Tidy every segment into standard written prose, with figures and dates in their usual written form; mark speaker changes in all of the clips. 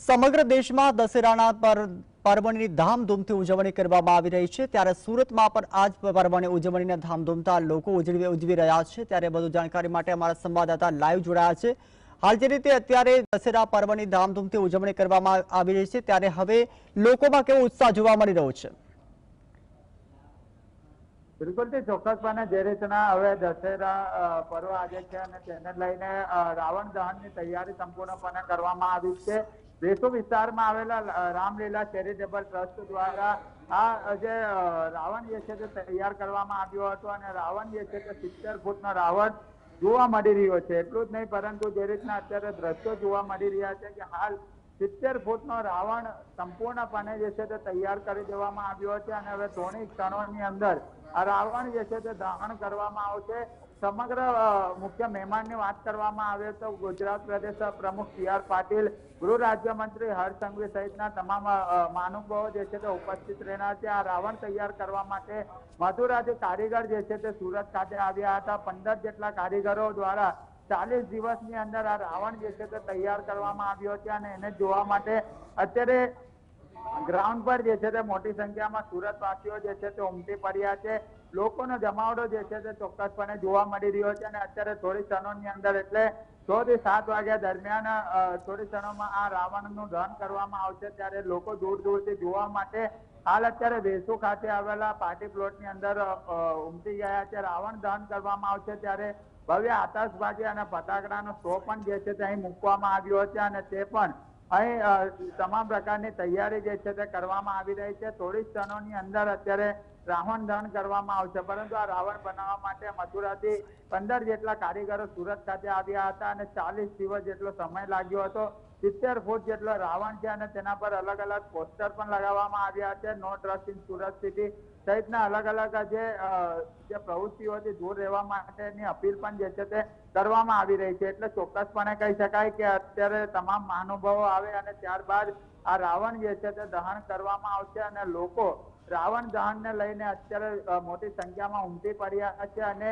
Speaker 1: સમગ્ર દેશમાં દશેરાના પર્વની ધામધૂમથી ઉજવણી કરવામાં આવી રહી છે, ત્યારે સુરતમાં પણ આ જ પર્વની ઉજવણીને ધામધૂમથી લોકો ઉજવી રહ્યા છે। ત્યારે વધુ જાણકારી માટે અમારા સંવાદદાતા લાઈવ જોડાયા છે। હાલ જે રીતે અત્યારે દશેરા પર્વની ધામધૂમથી ઉજવણી કરવામાં આવી રહી છે, ત્યારે હવે લોકોમાં કેવો ઉત્સાહ જોવા મળી રહ્યો છે?
Speaker 2: बिल्कुल ચોક્કસપણે જે રીતના હવે દશેરા પર્વ આજે છે અને તેને લઈને રાવણ દહનની તૈયારી સંપૂર્ણપણે કરવામાં આવી છે। વેસુ વિસ્તારમાં આવેલા રામલીલા ચેરિટેબલ ટ્રસ્ટ દ્વારા આ જે રાવણ જે છે તે તૈયાર કરવામાં આવ્યો હતો અને રાવણ જે છે તે 70 ફૂટનો રાવણ જોવા મળી રહ્યો છે। એટલું જ નહીં પરંતુ જે રીતના અત્યારે દ્રશ્યો જોવા મળી રહ્યા છે કે હાલ 70 ફૂટનો રાવણ સંપૂર્ણપણે જે છે તે તૈયાર કરી દેવામાં આવ્યો છે અને હવે થોડી ક્ષણોની અંદર આ રાવણ જે છે તે દહન કરવામાં આવશે। સમગ્ર મુખ્ય મહેમાનની વાત કરવામાં આવે તો ગુજરાત પ્રદેશ પ્રમુખ સી.આર. પાટીલ, ગૃહ રાજ્યમંત્રી હર્ષ સંઘવી સહિતના તમામ મહાનુભાવો જે છે તે ઉપસ્થિત રહેના છે। આ રાવણ તૈયાર કરવા માટે મધુરાજી કારીગર જે છે તે સુરત ખાતે આવ્યા હતા। 15 જેટલા કારીગરો દ્વારા 40 દિવસની અંદર આ રાવણ જે છે તે તૈયાર કરવામાં આવ્યો છે અને એને જોવા માટે અત્યારે ગ્રાઉન્ડ પર જે છે તે મોટી સંખ્યામાં સુરતવાસીઓ જે છે તે ઉમટી પડ્યા છે। લોકોનો જમાવડો જે છે તે ચોક્કસપણે જોવા મળી રહ્યો છે અને અત્યારે થોડી ક્ષણોની અંદર એટલે 6 થી 7 વાગ્યા દરમિયાન થોડી ક્ષણોમાં આ રાવણનું દહન કરવામાં આવશે। ત્યારે લોકો દૂર દૂરથી જોવા માટે હાલ અત્યારે વેસુ ખાતે આવેલા પાર્ટી પ્લોટની અંદર ઉમટી ગયા છે। રાવણ દહન કરવામાં આવશે ત્યારે ભવ્ય આતશબાજી અને ફટાકડાનો શો પણ જે છે તે અહીં મૂકવામાં આવ્યો છે અને તે પણ અહીં તમામ પ્રકારની તૈયારી જે છે તે કરવામાં આવી રહી છે। થોડી ક્ષણોની અંદર અત્યારે રાવણ દહન કરવામાં આવશે, પરંતુ આ રાવણ બનાવવા માટે મથુરાથી 15 જેટલા કારીગરો સુરત ખાતે આવ્યા હતા અને 40 દિવસ જેટલો સમય લાગ્યો હતો। 70 ફૂટ જેટલો રાવણ છે અને તેના પર અલગ અલગ પોસ્ટર પણ લગાવવામાં આવ્યા છે। No drugs in Surat city સહિતના અલગ અલગ જે પ્રવૃત્તિઓથી દૂર રહેવા માટેની અપીલ પણ જે છે તે કરવામાં આવી રહી છે। એટલે ચોક્કસપણે કહી શકાય કે અત્યારે તમામ મહાનુભાવો આવે અને ત્યારબાદ આ રાવણ જે છે તે દહન કરવામાં આવશે અને લોકો રાવણ દહનને લઈને અત્યારે મોટી સંખ્યામાં ઉમટી પડ્યા છે અને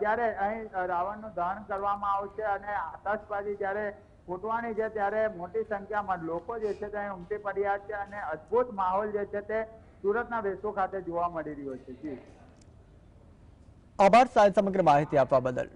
Speaker 2: જ્યારે અહીં રાવણનું દહન કરવામાં આવશે અને આતશબાજી જ્યારે ફૂટવાની છે ત્યારે મોટી સંખ્યામાં લોકો જે છે તે અહીં ઉમટી પડ્યા છે અને અદ્ભુત માહોલ જે છે તે સુરતના વેસુ ખાતે જોવા મળી રહ્યો છે। જી
Speaker 1: આભાર સાહેબ સમગ્ર માહિતી આપવા બદલ।